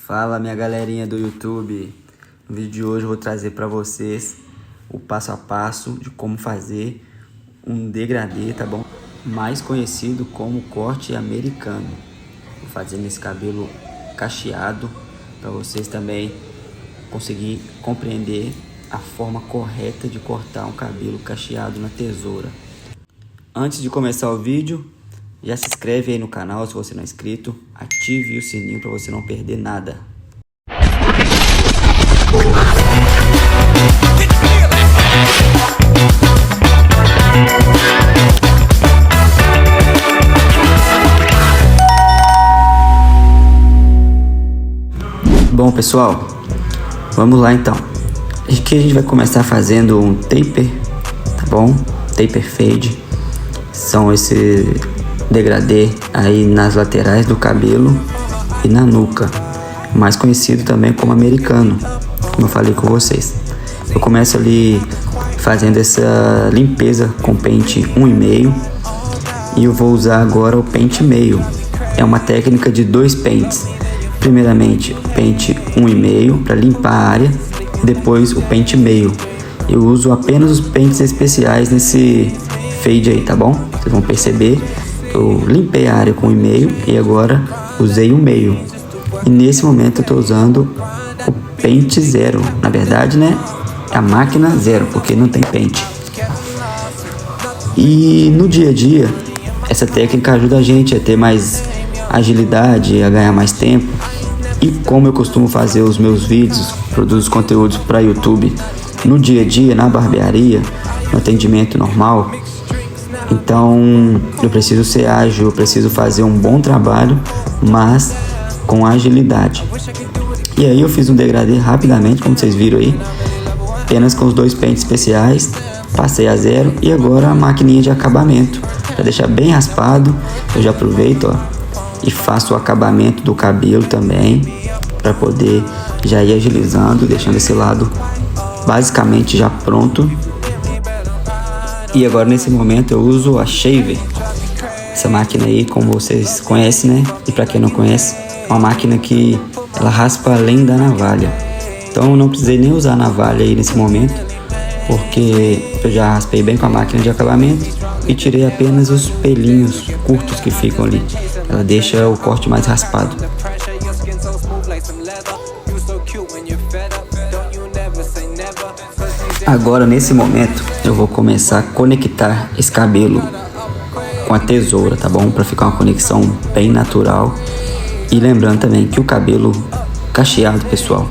Fala, minha galerinha do YouTube. No vídeo de hoje eu vou trazer para vocês o passo a passo de como fazer um degradê, tá bom? Mais conhecido como corte americano. Vou fazer nesse cabelo cacheado para vocês também conseguir compreender a forma correta de cortar um cabelo cacheado na tesoura. Antes de começar o vídeo, já se inscreve aí no canal se você não é inscrito, ative o sininho para você não perder nada. Bom pessoal, vamos lá então. Aqui a gente vai começar fazendo um taper, tá bom? Taper fade. São esse degradê aí nas laterais do cabelo e na nuca, mais conhecido também como americano, como eu falei com vocês. Eu começo ali fazendo essa limpeza com pente 1,5 e eu vou usar agora o pente meio. É uma técnica de 2 pentes. Primeiramente o pente 1,5 para limpar a área, depois o pente meio. Eu uso apenas os pentes especiais nesse fade aí, tá bom? Vocês vão perceber que eu limpei a área com 1,5 e agora usei o meio. E nesse momento eu tô usando o pente 0. Na verdade, né? A máquina 0, porque não tem pente. E no dia a dia, essa técnica ajuda a gente a ter mais agilidade, a ganhar mais tempo. E como eu costumo fazer os meus vídeos, produzo conteúdos para YouTube no dia a dia, na barbearia, no atendimento normal, então eu preciso ser ágil, eu preciso fazer um bom trabalho, mas com agilidade. E aí eu fiz um degradê rapidamente, como vocês viram aí, apenas com os 2 pentes especiais, passei a 0 e agora a maquininha de acabamento, para deixar bem raspado. Eu já aproveito, ó, e faço o acabamento do cabelo também, para poder já ir agilizando, deixando esse lado basicamente já pronto. E agora nesse momento eu uso a shaver, essa máquina aí, como vocês conhecem, né? E para quem não conhece, é uma máquina que ela raspa além da navalha. Então eu não precisei nem usar a navalha aí nesse momento, porque eu já raspei bem com a máquina de acabamento e tirei apenas os pelinhos curtos que ficam ali. Ela deixa o corte mais raspado. Agora nesse momento eu vou começar a conectar esse cabelo com a tesoura, tá bom? Para ficar uma conexão bem natural. E lembrando também que o cabelo cacheado, pessoal,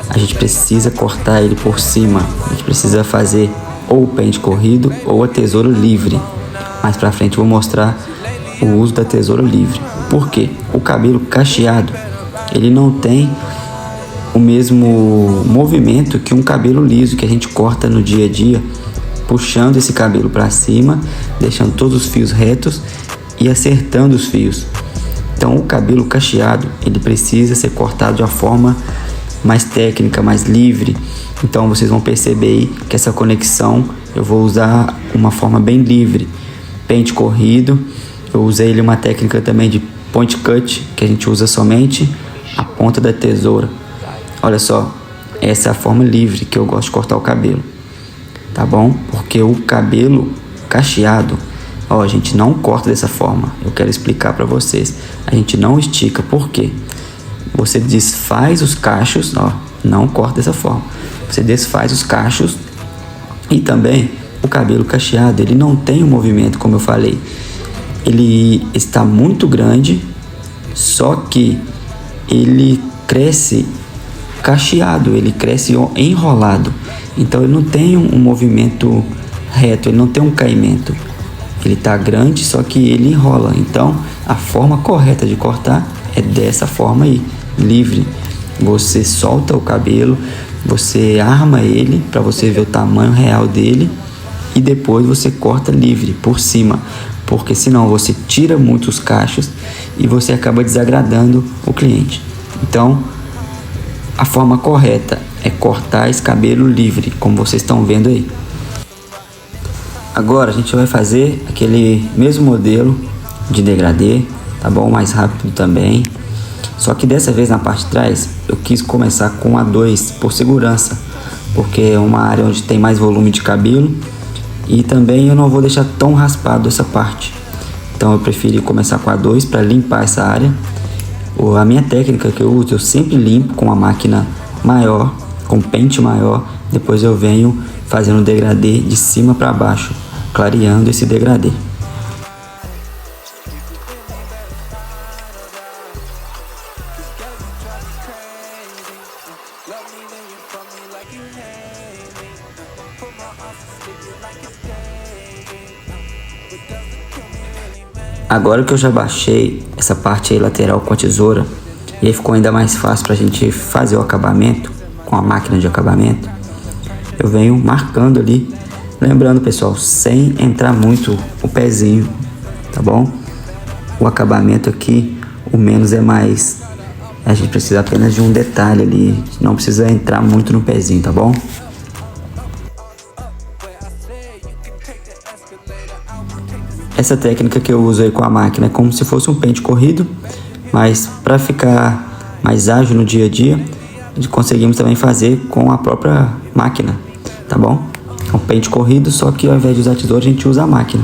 a gente precisa cortar ele por cima. A gente precisa fazer ou o pente corrido ou a tesoura livre. Mais pra frente eu vou mostrar o uso da tesoura livre. Por quê? O cabelo cacheado, ele não tem o mesmo movimento que um cabelo liso que a gente corta no dia a dia, puxando esse cabelo para cima, deixando todos os fios retos e acertando os fios. Então o cabelo cacheado, ele precisa ser cortado de uma forma mais técnica, mais livre. Então vocês vão perceber aí que essa conexão eu vou usar uma forma bem livre. Pente corrido, eu usei uma técnica também de point cut, que a gente usa somente a ponta da tesoura. Olha só, essa é a forma livre que eu gosto de cortar o cabelo, tá bom? Porque o cabelo cacheado, ó, a gente não corta dessa forma. Eu quero explicar para vocês. A gente não estica, por quê? Você desfaz os cachos, ó, não corta dessa forma. Você desfaz os cachos e também o cabelo cacheado, ele não tem um movimento, como eu falei. Ele está muito grande, só que ele cresce cacheado, ele cresce enrolado. Então ele não tem um movimento reto, ele não tem um caimento. Ele está grande, só que ele enrola. Então a forma correta de cortar é dessa forma aí, livre. Você solta o cabelo, você arma ele para você ver o tamanho real dele e depois você corta livre por cima, porque senão você tira muitos cachos e você acaba desagradando o cliente. Então a forma correta é cortar esse cabelo livre, como vocês estão vendo aí. Agora a gente vai fazer aquele mesmo modelo de degradê, tá bom? Mais rápido também. Só que dessa vez na parte de trás eu quis começar com A2 por segurança, porque é uma área onde tem mais volume de cabelo e também eu não vou deixar tão raspado essa parte. Então eu preferi começar com A2 para limpar essa área. A minha técnica que eu uso, eu sempre limpo com uma máquina maior, com pente maior, depois eu venho fazendo o degradê de cima para baixo, clareando esse degradê. Agora que eu já baixei essa parte aí lateral com a tesoura, e aí ficou ainda mais fácil pra gente fazer o acabamento com a máquina de acabamento, eu venho marcando ali, lembrando pessoal, sem entrar muito o pezinho, tá bom? O acabamento aqui, o menos é mais, a gente precisa apenas de um detalhe ali, não precisa entrar muito no pezinho, tá bom? Essa técnica que eu uso aí com a máquina é como se fosse um pente corrido, mas para ficar mais ágil no dia a dia, conseguimos também fazer com a própria máquina, tá bom? É um pente corrido, só que ao invés de usar tesoura a gente usa a máquina.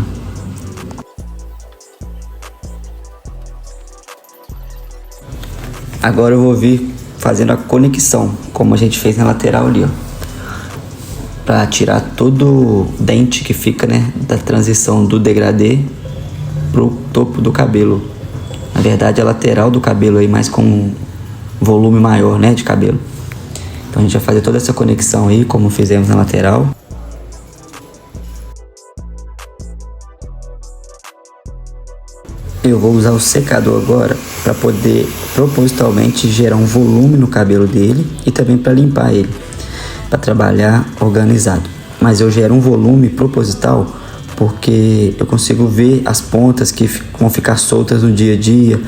Agora eu vou vir fazendo a conexão, como a gente fez na lateral ali, ó, para tirar todo o dente que fica, né, da transição do degradê pro topo do cabelo. Na verdade, a lateral do cabelo aí, mais com um volume maior, né, de cabelo. Então a gente vai fazer toda essa conexão aí, como fizemos na lateral. Eu vou usar o secador agora para poder propositalmente gerar um volume no cabelo dele e também para limpar ele, para trabalhar organizado. Mas eu gero um volume proposital porque eu consigo ver as pontas que vão ficar soltas no dia a dia,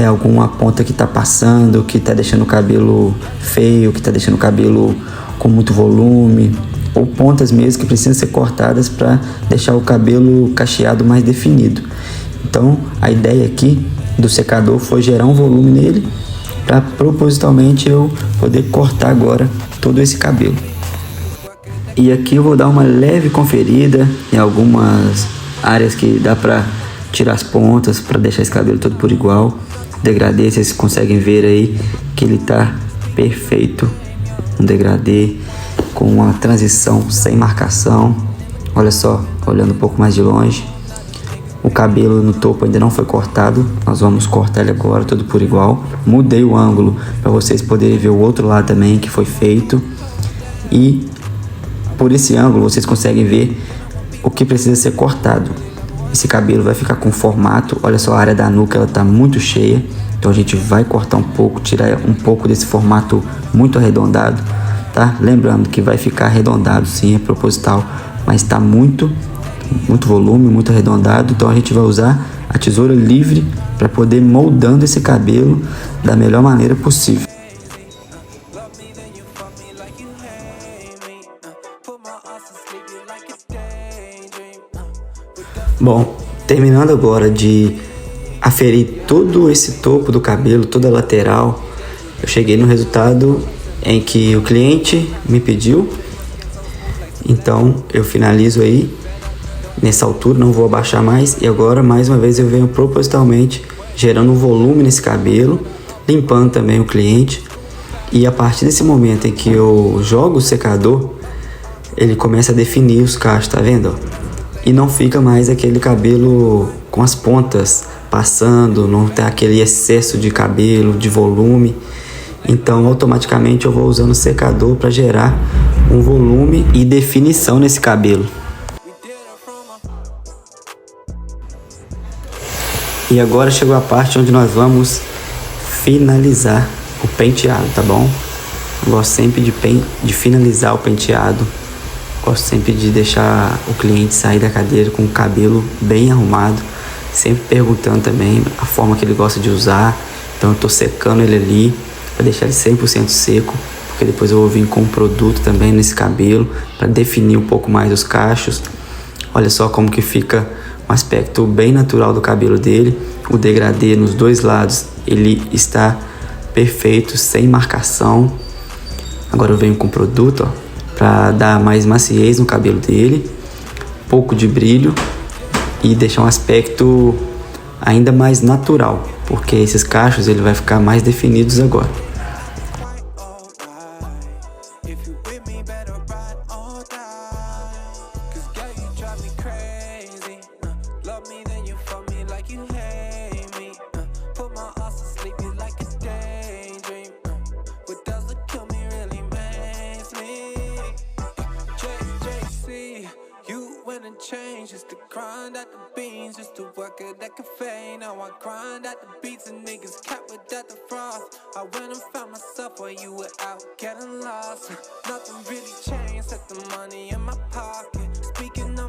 alguma ponta que está passando, que está deixando o cabelo feio, que está deixando o cabelo com muito volume, ou pontas mesmo que precisam ser cortadas para deixar o cabelo cacheado mais definido. Então a ideia aqui do secador foi gerar um volume nele para propositalmente eu poder cortar agora todo esse cabelo. E aqui eu vou dar uma leve conferida em algumas áreas que dá para tirar as pontas, para deixar esse cabelo todo por igual. O degradê, vocês conseguem ver aí que ele tá perfeito. Um degradê com uma transição sem marcação. Olha só, olhando um pouco mais de longe. O cabelo no topo ainda não foi cortado, nós vamos cortar ele agora, tudo por igual. Mudei o ângulo para vocês poderem ver o outro lado também que foi feito. E por esse ângulo vocês conseguem ver o que precisa ser cortado. Esse cabelo vai ficar com formato, olha só, a área da nuca ela tá muito cheia, então a gente vai cortar um pouco, tirar um pouco desse formato muito arredondado, tá? Lembrando que vai ficar arredondado sim, é proposital, mas tá muito volume, muito arredondado, então a gente vai usar a tesoura livre para poder moldando esse cabelo da melhor maneira possível. Bom, terminando agora de aferir todo esse topo do cabelo, toda a lateral, eu cheguei no resultado em que o cliente me pediu, então eu finalizo aí nessa altura, não vou abaixar mais, e agora mais uma vez eu venho propositalmente gerando um volume nesse cabelo, limpando também o cliente, e a partir desse momento em que eu jogo o secador, ele começa a definir os cachos, tá vendo? E não fica mais aquele cabelo com as pontas passando, não tem aquele excesso de cabelo, de volume. Então automaticamente eu vou usando o secador para gerar um volume e definição nesse cabelo. E agora chegou a parte onde nós vamos finalizar o penteado, tá bom? Eu gosto sempre de finalizar o penteado. Gosto sempre de deixar o cliente sair da cadeira com o cabelo bem arrumado, sempre perguntando também a forma que ele gosta de usar. Então eu tô secando ele ali para deixar ele 100% seco, porque depois eu vou vir com um produto também nesse cabelo para definir um pouco mais os cachos. Olha só como que fica um aspecto bem natural do cabelo dele. O degradê nos dois lados ele está perfeito, sem marcação. Agora eu venho com produto, ó, para dar mais maciez no cabelo dele, pouco de brilho e deixar um aspecto ainda mais natural, porque esses cachos ele vai ficar mais definidos agora. Change just to grind at the beans, just to work at that cafe. Now I grind at the beats and niggas cap without the frost. I went and found myself while you were out getting lost. Nothing really changed, set the money in my pocket. Speaking of